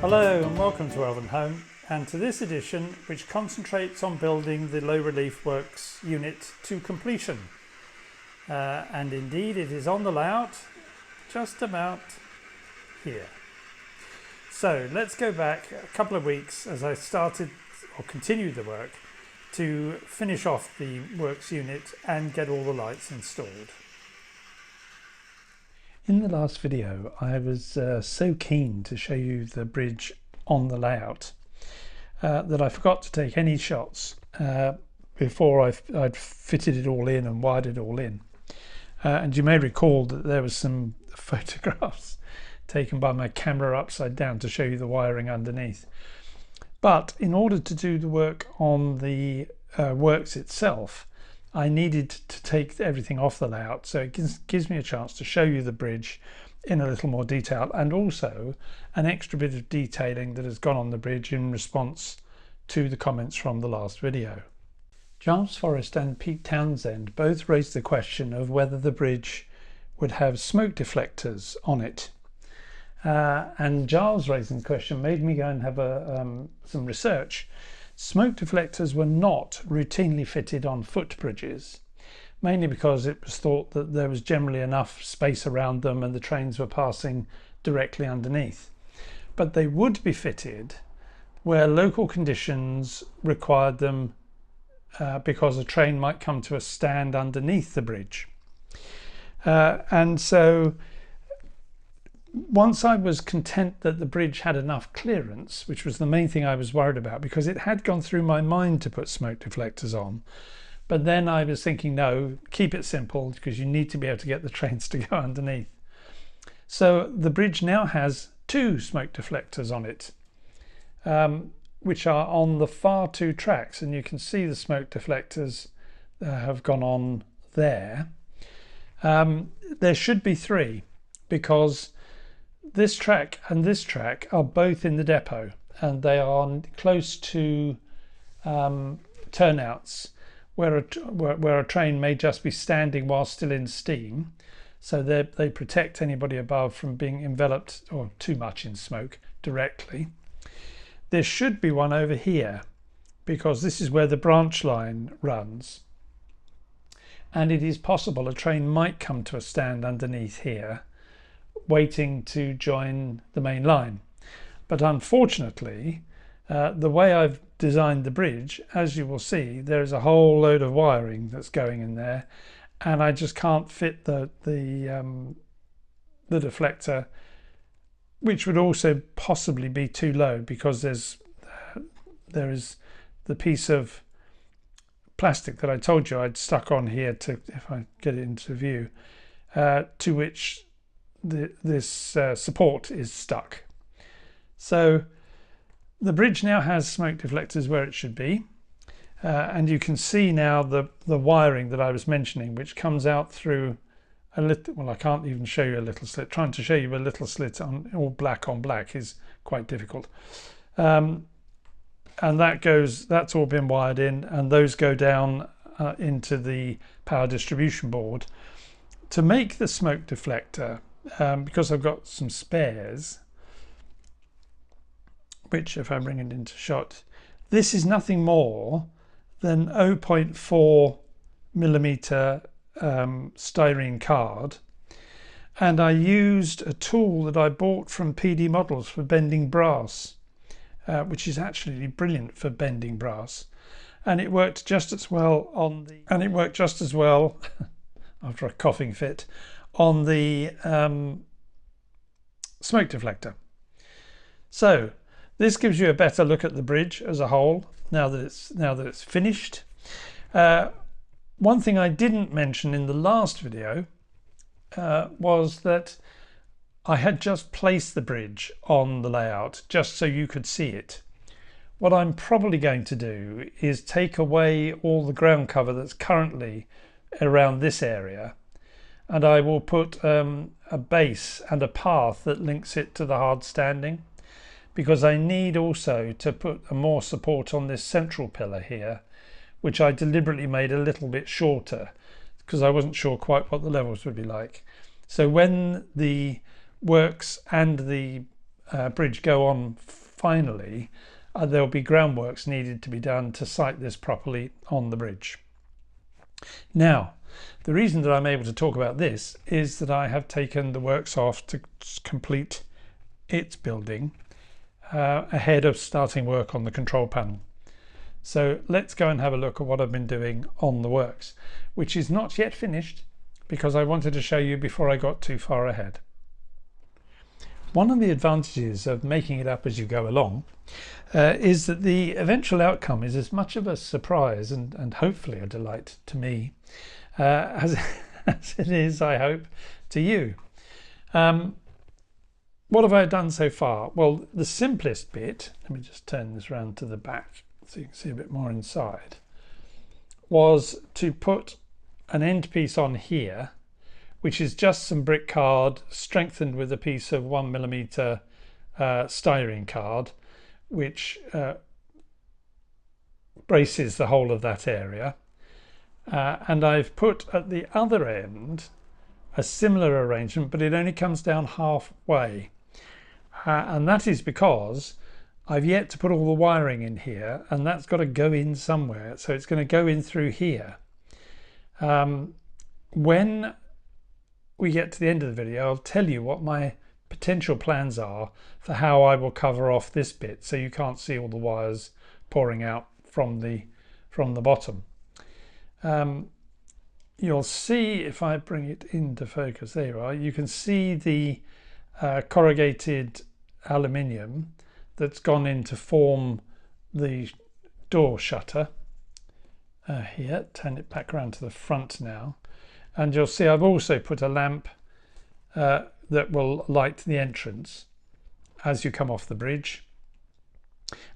Hello and welcome to Elvenhome, and to this edition which concentrates on building the low relief works unit to completion. And indeed it is on the layout just about here. So let's go back a couple of weeks as I started or continued the work to finish off the works unit and get all the lights installed. In the last video I was so keen to show you the bridge on the layout that I forgot to take any shots before I'd fitted it all in and wired it all in. And you may recall that there was some photographs taken by my camera upside down to show you the wiring underneath. But in order to do the work on the works itself, I needed to take everything off the layout, so it gives me a chance to show you the bridge in a little more detail, and also an extra bit of detailing that has gone on the bridge in response to the comments from the last video. Giles Forrest and Pete Townsend both raised the question of whether the bridge would have smoke deflectors on it. And Giles raising the question made me go and have some research. Smoke deflectors were not routinely fitted on footbridges, mainly because it was thought that there was generally enough space around them and the trains were passing directly underneath. But they would be fitted where local conditions required them because a train might come to a stand underneath the bridge. And so once I was content that the bridge had enough clearance, which was the main thing I was worried about, because it had gone through my mind to put smoke deflectors on, but then I was thinking, no, keep it simple, because you need to be able to get the trains to go underneath. So the bridge now has two smoke deflectors on it, which are on the far two tracks, and you can see the smoke deflectors have gone on there. There should be three, because this track and this track are both in the depot, and they are close to turnouts where a train may just be standing while still in steam, so they protect anybody above from being enveloped or too much in smoke directly. There should be one over here, because this is where the branch line runs, and it is possible a train might come to a stand underneath here waiting to join the main line. But unfortunately, the way I've designed the bridge, as you will see, there is a whole load of wiring that's going in there, and I just can't fit the deflector, which would also possibly be too low, because there is the piece of plastic that I told you I'd stuck on here to, if I get it into view, to which this support is stuck. So the bridge now has smoke deflectors where it should be, and you can see now the wiring that I was mentioning, which comes out through a little, well, I can't even show you a little slit. Trying to show you a little slit on all black on black is quite difficult. And that's all been wired in, and those go down into the power distribution board. To make the smoke deflector, because I've got some spares, which if I bring it into shot, this is nothing more than 0.4 millimeter styrene card, and I used a tool that I bought from PD Models for bending brass, which is actually brilliant for bending brass, and it worked just as well after a coughing fit on the smoke deflector. So this gives you a better look at the bridge as a whole now that it's finished. One thing I didn't mention in the last video was that I had just placed the bridge on the layout just so you could see it. What I'm probably going to do is take away all the ground cover that's currently around this area, and I will put a base and a path that links it to the hard standing, because I need also to put more support on this central pillar here, which I deliberately made a little bit shorter because I wasn't sure quite what the levels would be like. So when the works and the bridge go on finally, there'll be groundworks needed to be done to site this properly on the bridge. Now, the reason that I'm able to talk about this is that I have taken the works off to complete its building ahead of starting work on the control panel. So let's go and have a look at what I've been doing on the works, which is not yet finished because I wanted to show you before I got too far ahead. One of the advantages of making it up as you go along is that the eventual outcome is as much of a surprise and hopefully a delight to me as it is, I hope, to you. What have I done so far? Well, the simplest bit, let me just turn this around to the back so you can see a bit more inside, was to put an end piece on here, which is just some brick card strengthened with a piece of 1mm styrene card, which braces the whole of that area. And I've put at the other end a similar arrangement, but it only comes down halfway. And that is because I've yet to put all the wiring in here, and that's got to go in somewhere. So it's going to go in through here. When we get to the end of the video, I'll tell you what my potential plans are for how I will cover off this bit so you can't see all the wires pouring out from the bottom. You'll see, if I bring it into focus, there you are, you can see the corrugated aluminium that's gone in to form the door shutter. Here, turn it back around to the front now, and you'll see I've also put a lamp that will light the entrance as you come off the bridge,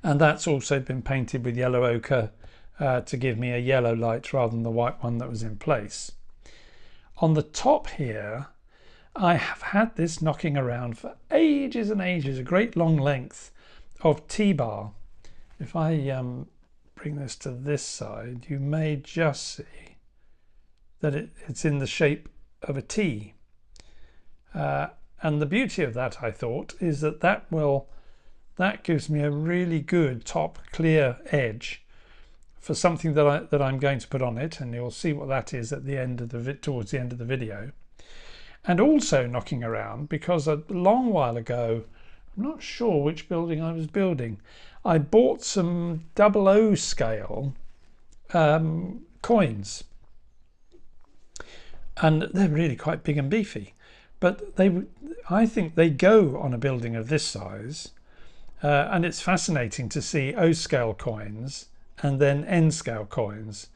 and that's also been painted with yellow ochre to give me a yellow light rather than the white one that was in place. On the top here, I have had this knocking around for ages and ages, a great long length of T-bar. If I bring this to this side, you may just see that it's in the shape of a T. And the beauty of that, I thought, is that gives me a really good top clear edge for something that I'm going to put on it, and you'll see what that is at the end of towards the end of the video. And also knocking around because a long while ago, I'm not sure which building I was building, I bought some 00 scale coins, and they're really quite big and beefy, but I think they go on a building of this size, and it's fascinating to see O scale coins and then N scale coins.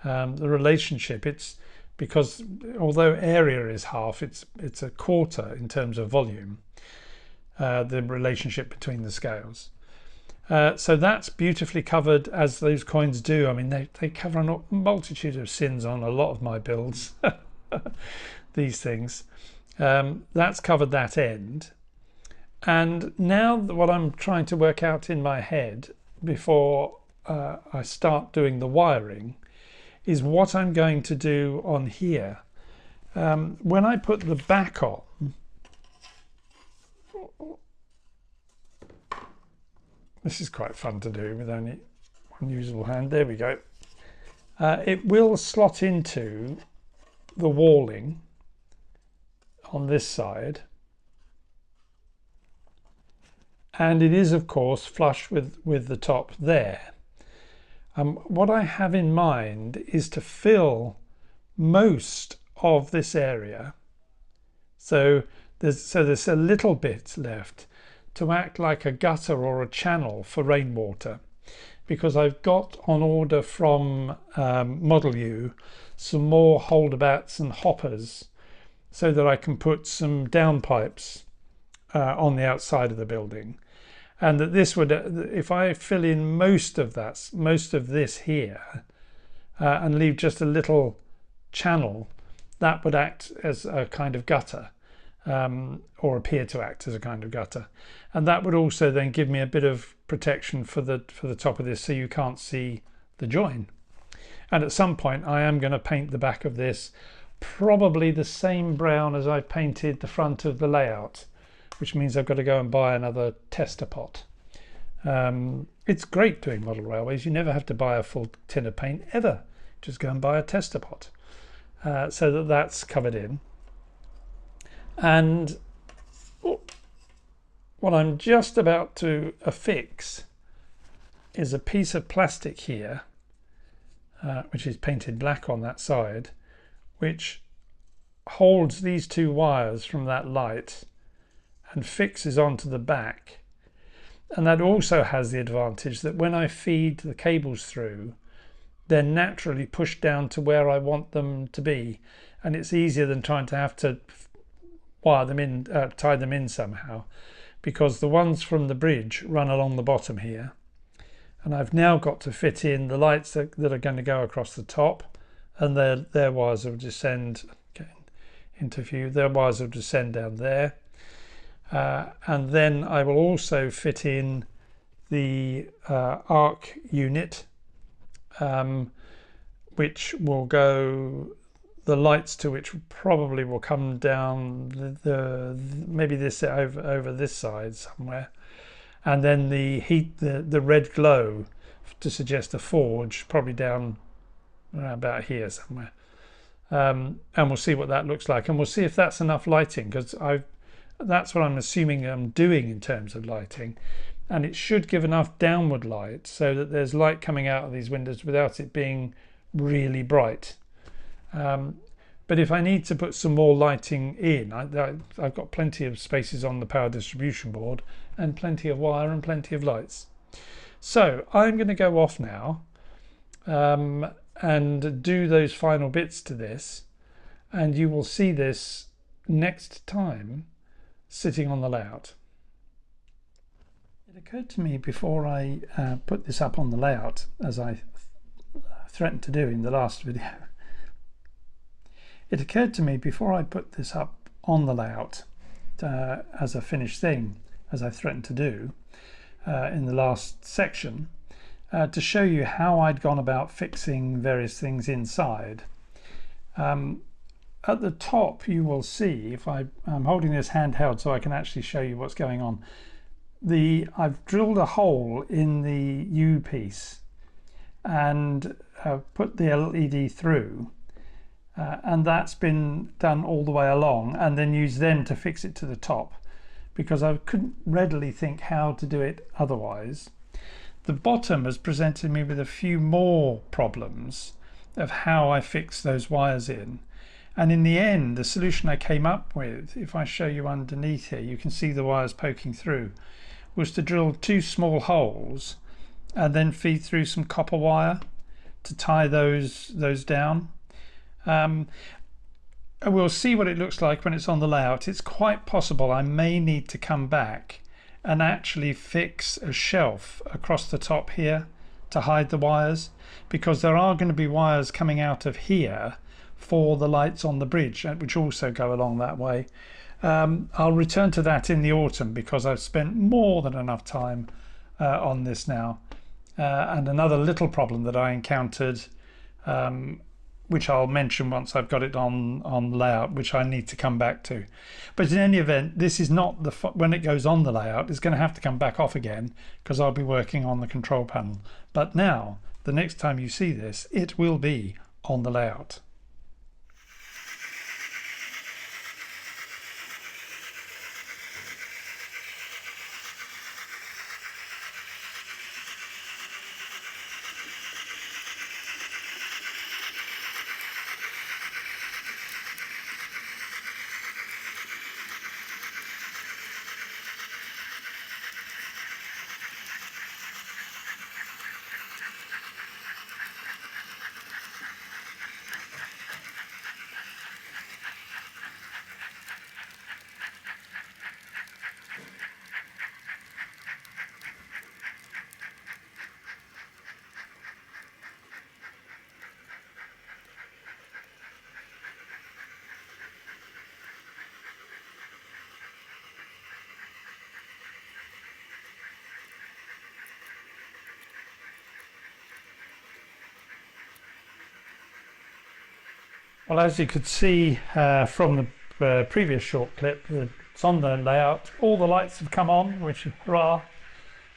The relationship, it's because although area is half, it's a quarter in terms of volume, the relationship between the scales. So that's beautifully covered, as those coins do. I mean, they cover a multitude of sins on a lot of my builds, these things. That's covered that end. And now what I'm trying to work out in my head before I start doing the wiring is what I'm going to do on here. When I put the back on, this is quite fun to do with only one usable hand. There we go. It will slot into the walling on this side, and it is of course flush with the top there. What I have in mind is to fill most of this area, so there's a little bit left to act like a gutter or a channel for rainwater, because I've got on order from Model U some more holdabats and hoppers so that I can put some downpipes on the outside of the building. And that this would, if I fill in most of this here, and leave just a little channel, that would act as a kind of gutter, or appear to act as a kind of gutter, and that would also then give me a bit of protection for the top of this, so you can't see the join. And at some point, I am going to paint the back of this probably the same brown as I painted the front of the layout. which means I've got to go and buy another tester pot. It's great doing model railways. You never have to buy a full tin of paint ever. Just go and buy a tester pot. So that's covered in. And what I'm just about to affix is a piece of plastic here, which is painted black on that side, which holds these two wires from that light and fixes onto the back. And that also has the advantage that when I feed the cables through, they're naturally pushed down to where I want them to be, and it's easier than trying to have to wire them in, tie them in somehow, because the ones from the bridge run along the bottom here, and I've now got to fit in the lights that are going to go across the top, and their wires will descend into view. Their wires will descend down there, and then I will also fit in the arc unit, which will go, the lights to which probably will come down maybe this over this side somewhere, and then the heat, the red glow to suggest a forge, probably down about here somewhere. And we'll see what that looks like, and we'll see if that's enough lighting, because that's what I'm assuming I'm doing in terms of lighting, and it should give enough downward light so that there's light coming out of these windows without it being really bright. But if I need to put some more lighting in, I've got plenty of spaces on the power distribution board and plenty of wire and plenty of lights. So I'm going to go off now and do those final bits to this, and you will see this next time sitting on the layout. It occurred to me before I put this up on the layout, as I threatened to do in the last video, it occurred to me before I put this up on the layout as a finished thing, as I threatened to do in the last section, to show you how I'd gone about fixing various things inside. At the top you will see, if I'm holding this handheld so I can actually show you what's going on, I've drilled a hole in the U piece and put the LED through, and that's been done all the way along, and then used them to fix it to the top, because I couldn't readily think how to do it otherwise. The bottom has presented me with a few more problems of how I fix those wires in, and in the end the solution I came up with, if I show you underneath here, you can see the wires poking through, was to drill two small holes and then feed through some copper wire to tie those down. We'll see what it looks like when it's on the layout. It's quite possible I may need to come back and actually fix a shelf across the top here to hide the wires, because there are going to be wires coming out of here for the lights on the bridge, which also go along that way. I'll return to that in the autumn, because I've spent more than enough time on this now. And another little problem that I encountered, which I'll mention once I've got it on layout, which I need to come back to. But in any event, this is not when it goes on the layout, it's going to have to come back off again, because I'll be working on the control panel. But now, the next time you see this, it will be on the layout. Well, as you could see from the previous short clip, the It's on the layout. All the lights have come on, which hurrah,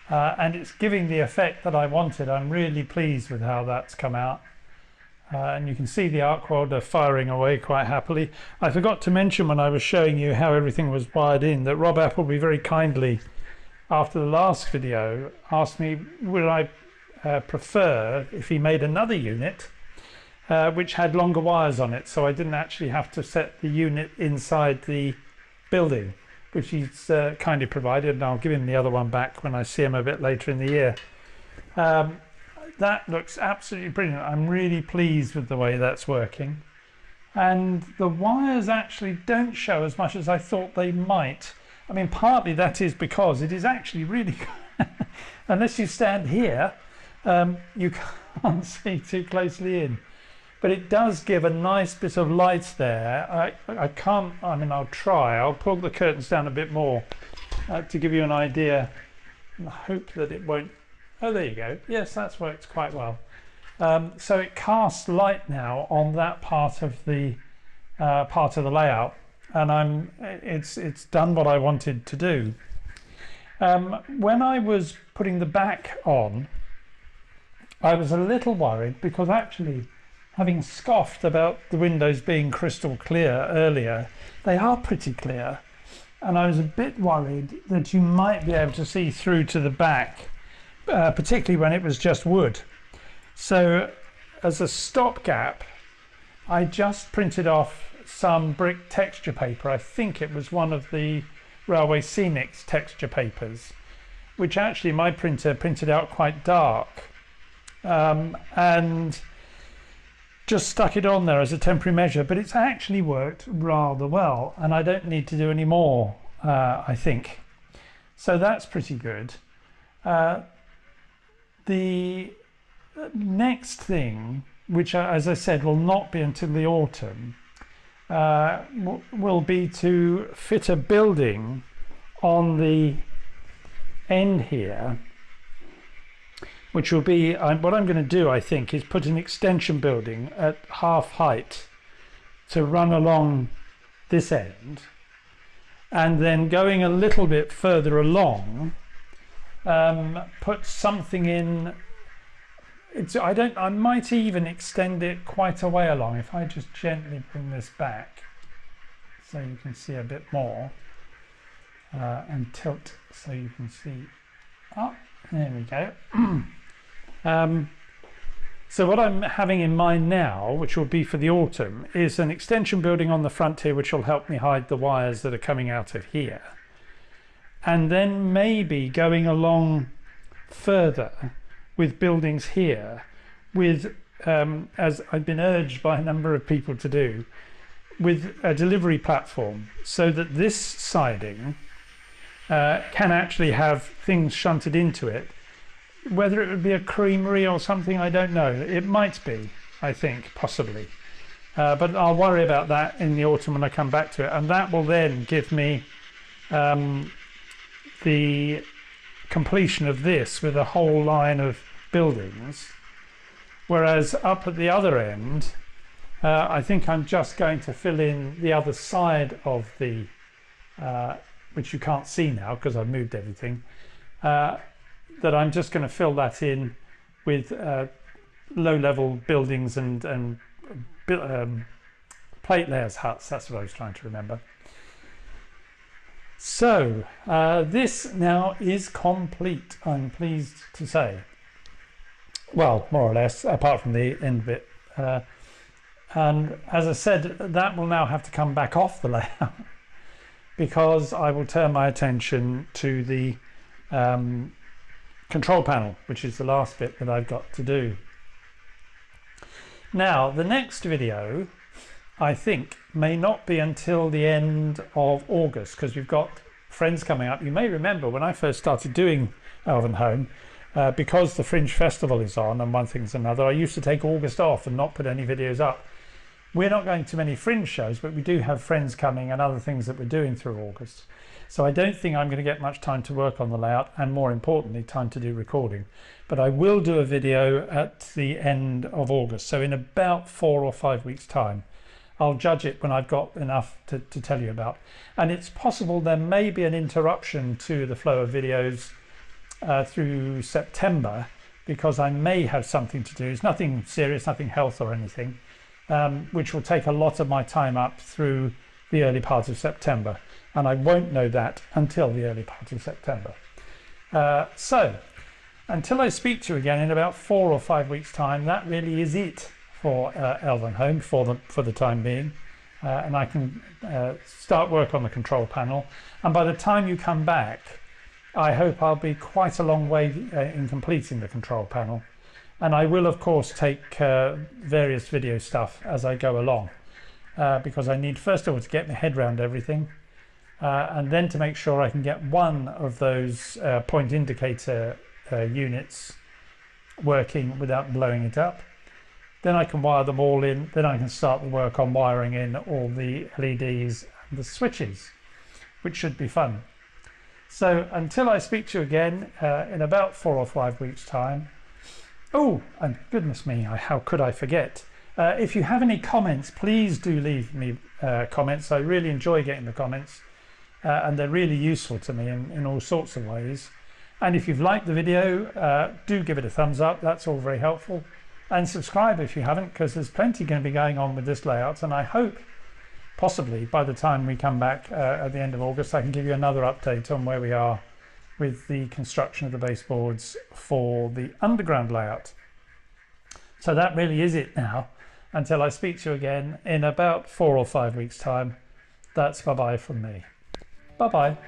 and it's giving the effect that I wanted. I'm really pleased with how that's come out. And you can see the arc welder firing away quite happily. I forgot to mention when I was showing you how everything was wired in that Rob Appleby very kindly, after the last video, asked me would I prefer if he made another unit which had longer wires on it, so I didn't actually have to set the unit inside the building, which he's kindly provided, and I'll give him the other one back when I see him a bit later in the year. That looks absolutely brilliant. I'm really pleased with the way that's working, and the wires actually don't show as much as I thought they might. I mean, partly that is because it is actually really unless you stand here, you can't see too closely in, but it does give a nice bit of light there. I can't, I mean, I'll pull the curtains down a bit more to give you an idea. I hope that it won't. Oh, there you go. Yes, that's worked quite well. So it casts light now on that part of the layout, and it's done what I wanted to do. When I was putting the back on, I was a little worried because actually, having scoffed about the windows being crystal clear earlier, they are pretty clear, and I was a bit worried that you might be able to see through to the back, particularly when it was just wood. So as a stopgap, I just printed off some brick texture paper. I think it was one of the Railway Scenics texture papers, which actually my printer printed out quite dark, and just stuck it on there as a temporary measure, but it's actually worked rather well, and I don't need to do any more, I think. So that's pretty good. The next thing, which as I said will not be until the autumn, will be to fit a building on the end here, which will be what I'm going to do, I think, is put an extension building at half height to run along this end, and then going a little bit further along, put something in. I might even extend it quite a way along if I just gently bring this back so you can see a bit more, and tilt so you can see. Oh, there we go. So what I'm having in mind now, which will be for the autumn, is an extension building on the front here which will help me hide the wires that are coming out of here, and then maybe going along further with buildings here, with as I've been urged by a number of people to do, with a delivery platform, so that this siding can actually have things shunted into it. Whether it would be a creamery or something, I don't know. It might be, I think, possibly. But I'll worry about that in the autumn when I come back to it, and that will then give me the completion of this with a whole line of buildings, whereas up at the other end, I think I'm just going to fill in the other side of the which you can't see now because I've moved everything, that I'm just going to fill that in with low-level buildings and plate layers huts. That's what I was trying to remember. So this now is complete, I'm pleased to say. Well, more or less, apart from the end bit. And as I said, that will now have to come back off the layout because I will turn my attention to the control panel, which is the last bit that I've got to do. Now, the next video, I think, may not be until the end of August because we've got Friends coming up. You may remember when I first started doing Elvenhome, because the Fringe Festival is on and one thing's another, I used to take August off and not put any videos up. We're not going to many Fringe shows, but we do have Friends coming and other things that we're doing through August. So I don't think I'm going to get much time to work on the layout, and more importantly, time to do recording. But I will do a video at the end of August. So in about 4 or 5 weeks' time, I'll judge it when I've got enough to tell you about. And it's possible there may be an interruption to the flow of videos through September, because I may have something to do. It's nothing serious, nothing health or anything, which will take a lot of my time up through the early part of September. And I won't know that until the early part of September. So until I speak to you again in about 4 or 5 weeks' time, that really is it for Elvenhome for the time being. And I can start work on the control panel. And by the time you come back, I hope I'll be quite a long way in completing the control panel. And I will, of course, take various video stuff as I go along, because I need, first of all, to get my head around everything, and then to make sure I can get one of those point indicator units working without blowing it up. Then I can wire them all in. Then I can start the work on wiring in all the LEDs and the switches, which should be fun. So until I speak to you again in about 4 or 5 weeks' time. Oh, and goodness me, how could I forget? If you have any comments, please do leave me comments. I really enjoy getting the comments, and they're really useful to me in all sorts of ways. And if you've liked the video, do give it a thumbs up. That's all very helpful. And subscribe if you haven't, because there's plenty going to be going on with this layout, and I hope possibly by the time we come back at the end of August, I can give you another update on where we are with the construction of the baseboards for the underground layout. So that really is it now. Until I speak to you again in about 4 or 5 weeks' time, that's bye-bye from me. Bye-bye.